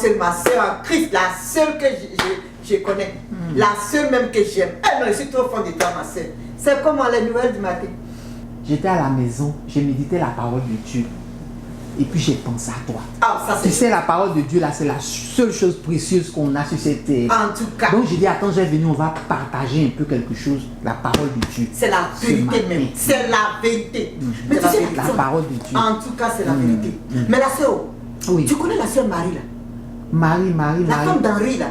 c'est ma soeur en Christ, la seule que je connais. La seule même que j'aime. Non, je suis trop fond de toi, ma soeur. C'est comment les nouvelles du matin? J'étais à la maison, j'ai médité la parole de Dieu. Et puis j'ai pensé à toi. Ah, ça c'est... Tu sais, la parole de Dieu là, c'est la seule chose précieuse qu'on a sur cette terre. En tout cas. Donc j'ai dit, attends, j'ai venu, on va partager un peu quelque chose, la parole de Dieu. C'est la vérité même. C'est la vérité. Mais tu sais, la parole de Dieu. En tout cas, c'est la vérité. Mais la soeur, oui. Tu connais la soeur Marie là? Marie. La femme d'Henri là.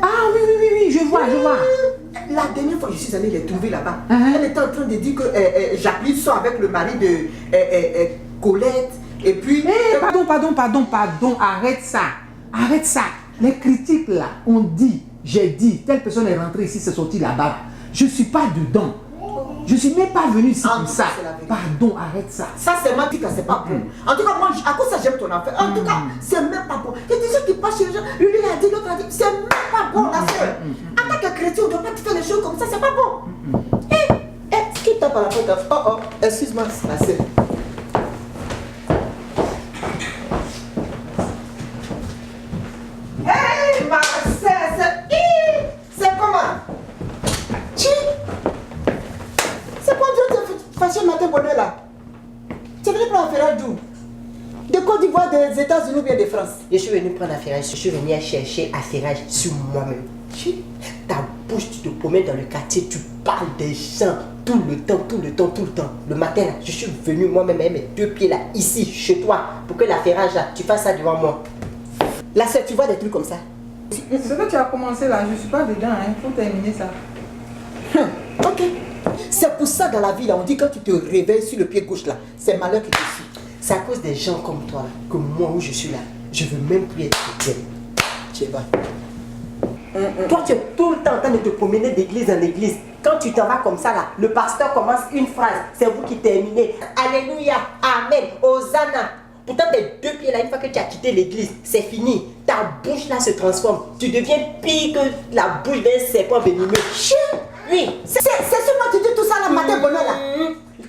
Ah oui, je vois. La dernière fois que je suis allée les trouver là-bas, elle était en train de dire que Jacqueline sort avec le mari de Colette. Et puis... Pardon, arrête ça. Les critiques là, j'ai dit, telle personne est rentrée ici, c'est sorti là-bas. Je ne suis pas dedans. Je ne suis même pas venu ici pour ça. Pardon, arrête ça. Ça c'est ma pique, c'est pas bon. En tout cas, moi, à cause ça j'aime ton affaire. En tout cas, c'est même pas bon. Il y a des gens qui passent chez les gens, lui il a dit, l'autre a dit, c'est même pas bon la soeur. En tant que chrétien, on ne doit pas faire les choses comme ça, c'est pas bon. Ce qui tape à la porte, oh, excuse-moi, la soeur. Hey, ma soeur, c'est comment? C'est quoi Dieu t'es fâché matin bonheur là? Tu es venu prendre un ferrage d'où? De Côte d'Ivoire, des États-Unis ou bien de France? Je suis venu prendre un ferrage, je suis venu chercher un ferrage sur moi-même. Ta bouche, tu te promènes dans le quartier, tu parles des gens tout le temps. Le matin, là, je suis venu moi-même avec mes 2 pieds là, ici, chez toi, pour que la ferrage là, tu fasses ça devant moi. La soeur, tu vois des trucs comme ça? Ce que tu as commencé là, je ne suis pas dedans, il faut terminer ça. Ok. C'est pour ça dans la vie là, on dit quand tu te réveilles sur le pied gauche là, c'est malheur qui te suit. C'est à cause des gens comme toi là, que moi où je suis là, je veux même plus être chrétienne. Tu vas. Toi, tu es tout le temps en train de te promener d'église en église. Quand tu t'en vas comme ça là, le pasteur commence une phrase, c'est vous qui terminez. Alléluia, Amen, Hosanna. Pourtant, tes 2 pieds là, une fois que tu as quitté l'église, c'est fini. Ta bouche là se transforme. Tu deviens pire que la bouche d'un serpent venimeux. Oui. C'est sur moi que tu dis tout ça là, matin bonheur là.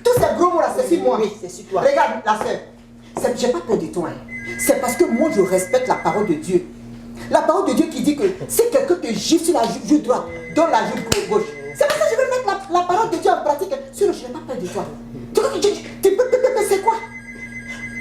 Tous ces gros mots là, c'est sur moi. Oui, c'est sur toi. Regarde, la soeur, j'ai pas peur de toi. C'est parce que moi je respecte la parole de Dieu. La parole de Dieu qui dit que si quelqu'un te gifle sur la joue droite, dans la joue gauche, c'est parce que je veux mettre la parole de Dieu en pratique. Sinon, je n'ai pas peur de toi. C'est quoi?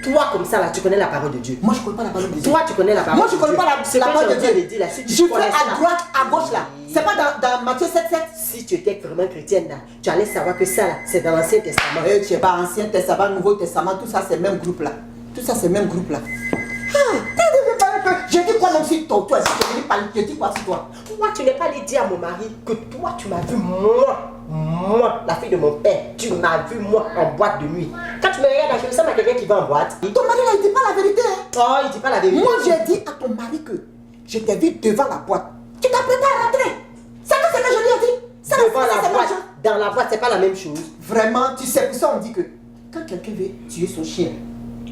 Toi, comme ça, là, tu connais la parole de Dieu. Moi, je ne connais pas la parole de Dieu. Toi, tu connais la parole de Dieu. Moi, je ne connais pas la parole de Dieu. Je fais à droite, à gauche, là. C'est pas dans Matthieu 7,7. Si tu étais vraiment chrétienne, là, tu allais savoir que ça, là, c'est dans l'Ancien Testament. Tu sais pas, Ancien Testament, Nouveau Testament, tout ça, c'est le même groupe, là. Tout ça, c'est le même groupe, là. J'ai dit quoi même sur toi? Je dis quoi sur toi? Toi, tu n'es pas allé dire à mon mari que toi, tu m'as vu, moi, la fille de mon père, tu m'as vu, moi, en boîte de nuit. Quand tu me regardes, je ressemble à quelqu'un qui va en boîte. Ton mari, là, il dit pas la vérité. Hein? Oh, il dit pas la vérité. Moi, j'ai dit à ton mari que je t'ai vu devant la boîte. Tu t'apprêtes à rentrer. C'est ce que je lui ai dit. Devant la boîte, dans la boîte, c'est pas la même chose. Vraiment, tu sais, pour ça, on dit que quand quelqu'un veut tuer son chien,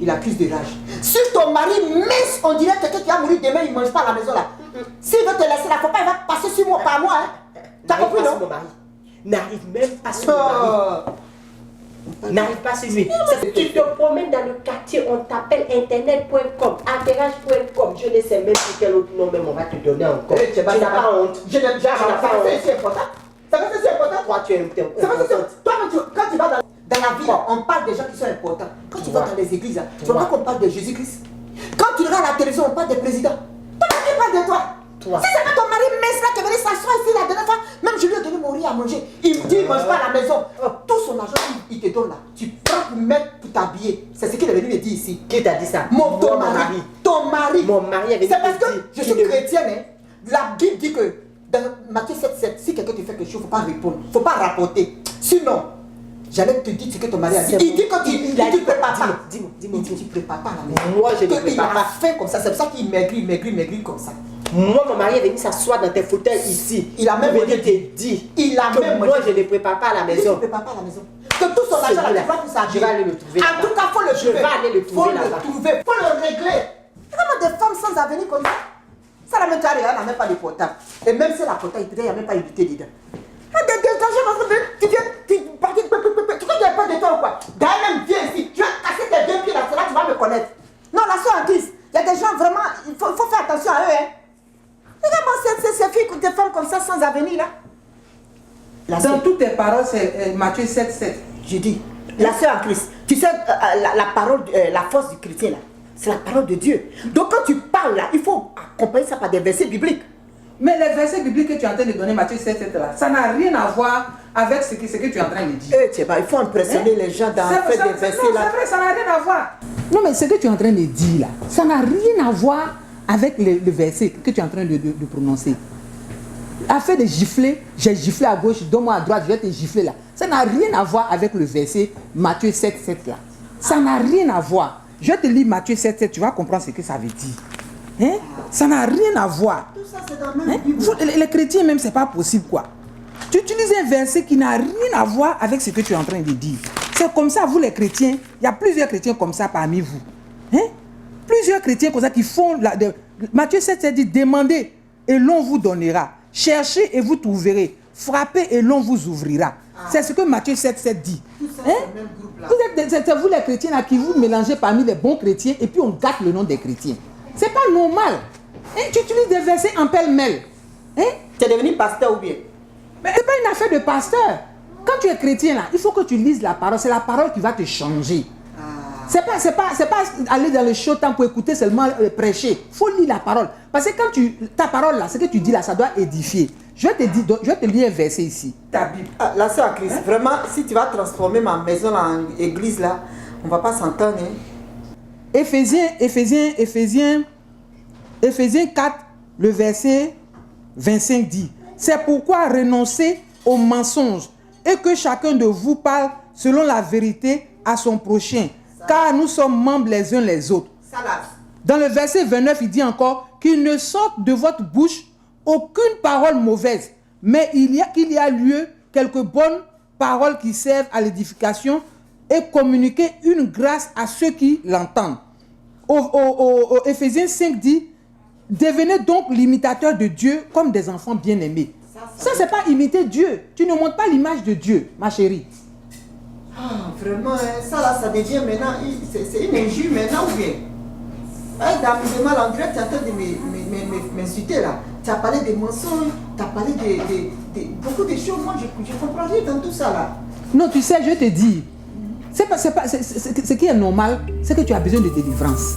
il accuse de rage. Si ton mari mince, on dirait quelqu'un qui a mouru demain, il ne mange pas à la maison là. S'il veut te laisser là, faut pas, il va passer sur moi, par moi. Hein. T'as compris, non? Mon mari. N'arrive même pas sur mon mari. N'arrive pas sur lui. Tu te promènes dans le quartier, on t'appelle internet.com, affairage.com. Je ne sais même plus quel autre nom même on va te donner encore. Tu n'as pas honte. Je n'aime pas honte. C'est important. Ça va, c'est important. Toi, tu es important. Toi, quand tu vas dans la vie, on parle des gens qui sont importants. Quand tu vas dans les églises, tu vois qu'on parle de Jésus-Christ. Quand tu regardes la télévision, on parle des présidents. Toi, tu parles de toi. Si c'est pas ton mari mince là qui est venu s'asseoir ici la dernière fois, même je lui ai donné mon riz à manger. Il me dit, il ne mange pas à la maison. Tout son argent, il te donne là. Tu prends pour mettre pour t'habiller. C'est ce qu'il est venu me dire ici. Qui t'a dit ça? Ton mari. Ton mari. Mon mari est venu. C'est parce que je suis chrétienne. Hein. La Bible dit que dans Matthieu 7,7, si quelqu'un te fait quelque chose, il ne faut pas répondre. Il ne faut pas rapporter. Sinon, j'allais te dire ce que ton mari a dit. Il dit que tu ne prépares pas. Dis-moi. Tu ne prépares pas à la maison. Moi, je ne prépare pas. Il pas. a faim comme ça. C'est pour ça qu'il maigrit comme ça. Moi, mon mari est venu s'asseoir dans tes fauteuils ici. Il a même te dit que moi, je ne prépare pas à la maison. Il ne prépare pas à la maison. Que tout son argent, il va pour ça. Je vais aller le trouver. En tout cas, il faut le trouver. Je vais aller le trouver là-bas. Il faut le régler. Comment des femmes sans avenir comme ça? Ça, la même tu elle n'a même pas de portable. Et même si la portable, il n'y a même pas invité dedans. Tu viens, tu crois qu'il n'y a pas de toi ou quoi? D'ailleurs, même viens ici. Tu vas casser tes 2 pieds là, c'est là que tu vas me connaître. Non, la soeur en Christ. Il y a des gens vraiment, il faut faire attention à eux. Hein. Regarde-moi ces filles, des femmes comme ça sans avenir là. Dans toutes tes paroles, c'est Matthieu 7, 7. J'ai dit, la sœur en Christ, tu sais, la parole, la force du chrétien là, c'est la parole de Dieu. Donc quand tu parles là, il faut accompagner ça par des versets bibliques. Mais les versets bibliques que tu es en train de donner, Matthieu 7, 7 là, ça n'a rien à voir avec ce que tu es en train de dire. Il faut impressionner les gens dans fait des versets non, là. C'est vrai, ça n'a rien à voir. Non, mais ce que tu es en train de dire là, ça n'a rien à voir avec le verset que tu es en train de prononcer. Afin de gifler, j'ai giflé à gauche, donne-moi à droite, je vais te gifler là. Ça n'a rien à voir avec le verset Matthieu 7, 7 là. Ça n'a rien à voir. Je vais te lire Matthieu 7, 7, tu vas comprendre ce que ça veut dire. Hein? Ça n'a rien à voir. Tout ça, c'est dans la même Bible. Vous, les chrétiens même, c'est pas possible quoi. Tu utilises un verset qui n'a rien à voir avec ce que tu es en train de dire. C'est comme ça, vous les chrétiens, il y a plusieurs chrétiens comme ça parmi vous. Hein? Plusieurs chrétiens comme ça qui font... Matthieu 7, 7 dit, demandez et l'on vous donnera. Cherchez et vous trouverez. Frappez et l'on vous ouvrira. C'est ce que Matthieu 7, 7 dit. Tout ça, Hein? c'est le même groupe là. C'est vous les chrétiens là qui vous mélangez parmi les bons chrétiens et puis on gâte le nom des chrétiens. C'est pas normal. Hein? Tu utilises des versets en pêle-mêle. Hein? Tu es devenu pasteur ou bien? Mais c'est pas une affaire de pasteur. Quand tu es chrétien là, il faut que tu lises la parole. C'est la parole qui va te changer. C'est pas aller dans le show temps pour écouter seulement prêcher. Il faut lire la parole. Parce que quand ta parole là, ce que tu dis là, ça doit édifier. Je vais te lire un verset ici. Ta Bible. La sœur Christ, vraiment, si tu vas transformer ma maison en église là, on va pas s'entendre. Hein. Éphésiens 4, le verset 25 dit, c'est pourquoi renoncez aux mensonges et que chacun de vous parle selon la vérité à son prochain, car nous sommes membres les uns les autres. Dans le verset 29, il dit encore qu'il ne sorte de votre bouche aucune parole mauvaise, mais qu'il y a lieu quelques bonnes paroles qui servent à l'édification et communiquer une grâce à ceux qui l'entendent. Au Éphésiens 5 dit, devenez donc l'imitateur de Dieu comme des enfants bien-aimés. Ça, c'est pas imiter Dieu. Tu ne montres pas l'image de Dieu, ma chérie. Vraiment, ça là, ça devient maintenant, c'est une injure maintenant ou bien? Dans mal en direct, tu es en train de m'insulter là. Tu as parlé des mensonges, tu as parlé de beaucoup de choses. Moi, je comprends rien dans tout ça là. Non, tu sais, je te dis, ce qui est normal, c'est que tu as besoin de délivrance.